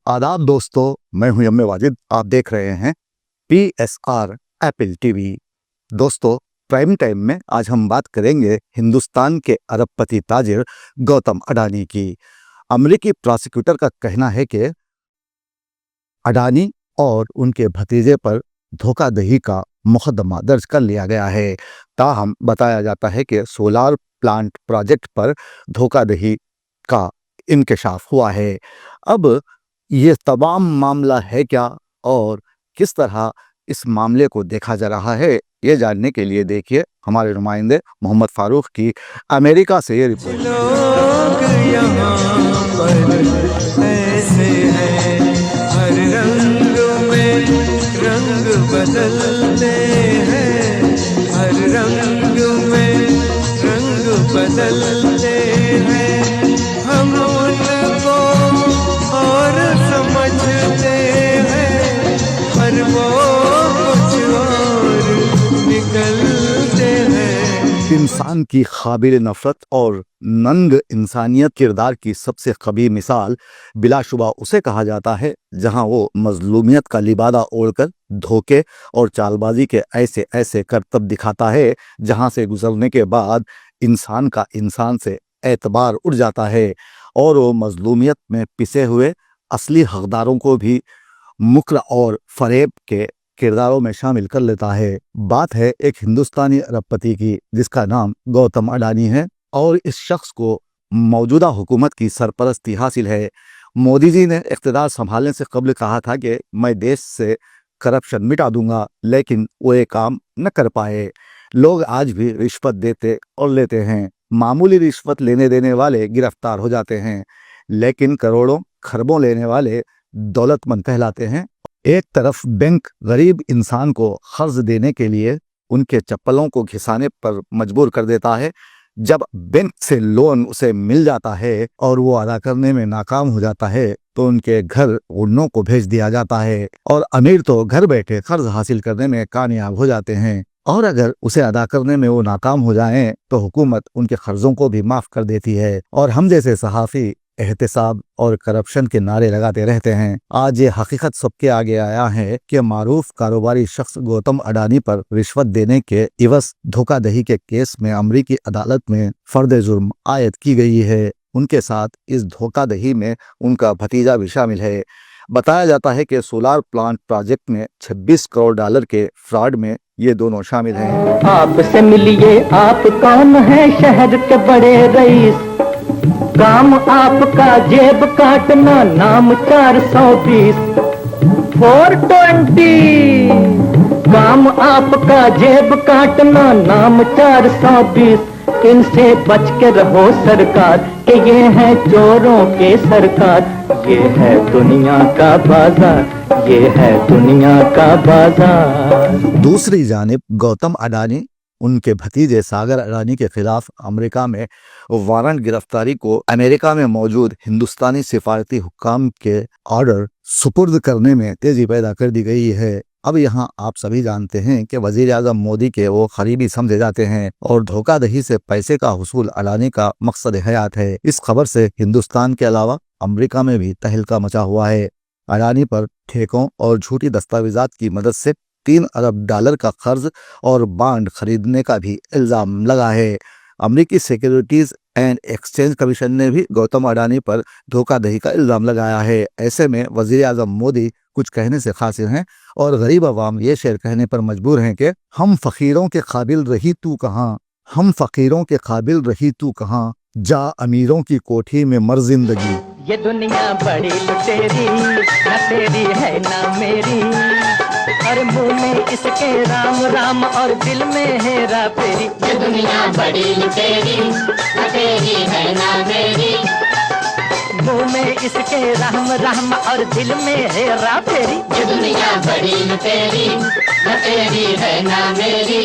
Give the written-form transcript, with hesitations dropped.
आदाब दोस्तों, मैं हूं यम्मे वाजिद। आप देख रहे हैं PSR एप्पल टीवी। दोस्तों, प्राइम टाइम में आज हम बात करेंगे हिंदुस्तान के अरबपति ताजिर गौतम अडानी की। अमेरिकी प्रोसिक्यूटर का कहना है कि अडानी और उनके भतीजे पर धोखाधड़ी का मुकदमा दर्ज कर लिया गया है। ताहम बताया जाता है कि सोलार प्लांट प्रोजेक्ट पर धोखाधड़ी का इंकशाफ हुआ है। अब ये तमाम मामला है क्या और किस तरह इस मामले को देखा जा रहा है, ये जानने के लिए देखिए हमारे नुमाइंदे मोहम्मद फारूक की अमेरिका से ये रिपोर्ट। लोग यहाँ पर ऐसे हैं, हर रंग में रंग बदलते हैं, हर रंग में रंग बदलते हैं। हम उनको और समझते हैं, पर वो कुछ और निकलते हैं। इंसान की काबिल नफरत और नंग इंसानियत किरदार की सबसे कबीह मिसाल बिलाशुबा उसे कहा जाता है जहां वो मजलूमियत का लिबादा ओढ़कर धोखे और चालबाजी के ऐसे ऐसे करतब दिखाता है जहां से गुजरने के बाद इंसान का इंसान से एतबार उड़ जाता है और वो मजलूमियत में पिसे हुए असली हकदारों को भी मुक्र और फरेब के किरदारों में शामिल कर लेता है। बात है एक हिंदुस्तानी अरबपति की जिसका नाम गौतम अडानी है और इस शख्स को मौजूदा हुकूमत की सरपरस्ती हासिल है। मोदी जी ने इख्तिदार संभालने से कबल कहा था कि मैं देश से करप्शन मिटा दूंगा, लेकिन वो ये काम न कर पाए। लोग आज भी रिश्वत देते और लेते हैं। मामूली रिश्वत लेने देने वाले गिरफ्तार हो जाते हैं, लेकिन करोड़ों खरबों लेने वाले दौलतमंद कहलाते हैं। एक तरफ बैंक गरीब इंसान को कर्ज देने के लिए उनके चप्पलों को घिसाने पर मजबूर कर देता है, जब बैंक से लोन उसे मिल जाता है और वो अदा करने में नाकाम हो जाता है तो उनके घर उड़नों को भेज दिया जाता है और अमीर तो घर बैठे कर्ज हासिल करने में कामयाब हो जाते हैं, और अगर उसे अदा करने में वो नाकाम हो जाएं तो हुकूमत उनके कर्जों को भी माफ कर देती है और हम जैसे सहाफ़ी एहतिसाब और करप्शन के नारे लगाते रहते हैं। आज ये हकीकत सबके आगे आया है कि मारूफ कारोबारी शख्स गौतम अडानी पर रिश्वत देने के इवज धोखाधड़ी के केस में अमरीकी अदालत में फर्द जुर्म आयद की गई है। उनके साथ इस धोखाधड़ी में उनका भतीजा भी शामिल है। बताया जाता है कि सोलार प्लांट प्रोजेक्ट में 26 करोड़ डॉलर के फ्रॉड में ये दोनों शामिल हैं। आपसे मिलिए, आप कौन है शहर के बड़े रईस, काम आपका जेब काटना, नाम 420 420, काम आपका जेब काटना, नाम 420। इनसे बच के रहो सरकार कि ये है चोरों के सरकार, ये है दुनिया का बाजार, ये है दुनिया का बाजार। दूसरी जानिब गौतम अडानी उनके भतीजे सागर अडानी के खिलाफ अमेरिका में वारंट गिरफ्तारी को अमेरिका में मौजूद हिंदुस्तानी सिफारती हुक्काम के ऑर्डर सुपुर्द करने में तेजी पैदा कर दी गई है। अब यहाँ आप सभी जानते हैं कि वजीर आजम मोदी के वो करीबी समझे जाते हैं और धोखाधड़ी से पैसे का हुसूल अडानी का मकसद हयात है। इस खबर से हिंदुस्तान के अलावा अमेरिका में भी तहलका मचा हुआ है। अडानी पर ठेकों और झूठी दस्तावेजात की मदद से 3 अरब डॉलर का कर्ज और बांड खरीदने का भी इल्जाम लगा है। अमेरिकी सिक्योरिटीज एंड एक्सचेंज कमीशन ने भी गौतम अडानी पर धोखाधड़ी का इल्जाम लगाया है। ऐसे में वजीर आजम मोदी कुछ कहने से कासिर हैं और गरीब अवाम ये शेर कहने पर मजबूर हैं कि हम फकीरों के काबिल रही तू कहाँ, हम फकीरों के काबिल रही तू कहाँ, जा अमीरों की कोठी में मर जिंदगी। ये दुनिया बड़ी लुटेरी, न तेरी है ना मेरी, और मुंह में इसके राम राम और दिल में हेरा फेरी। ये दुनिया बड़ी लुटेरी, न तेरी है ना मेरी, मुंह में इसके राम राम और दिल में हेरा फेरी। ये दुनिया बड़ी लुटेरी, न तेरी है ना मेरी।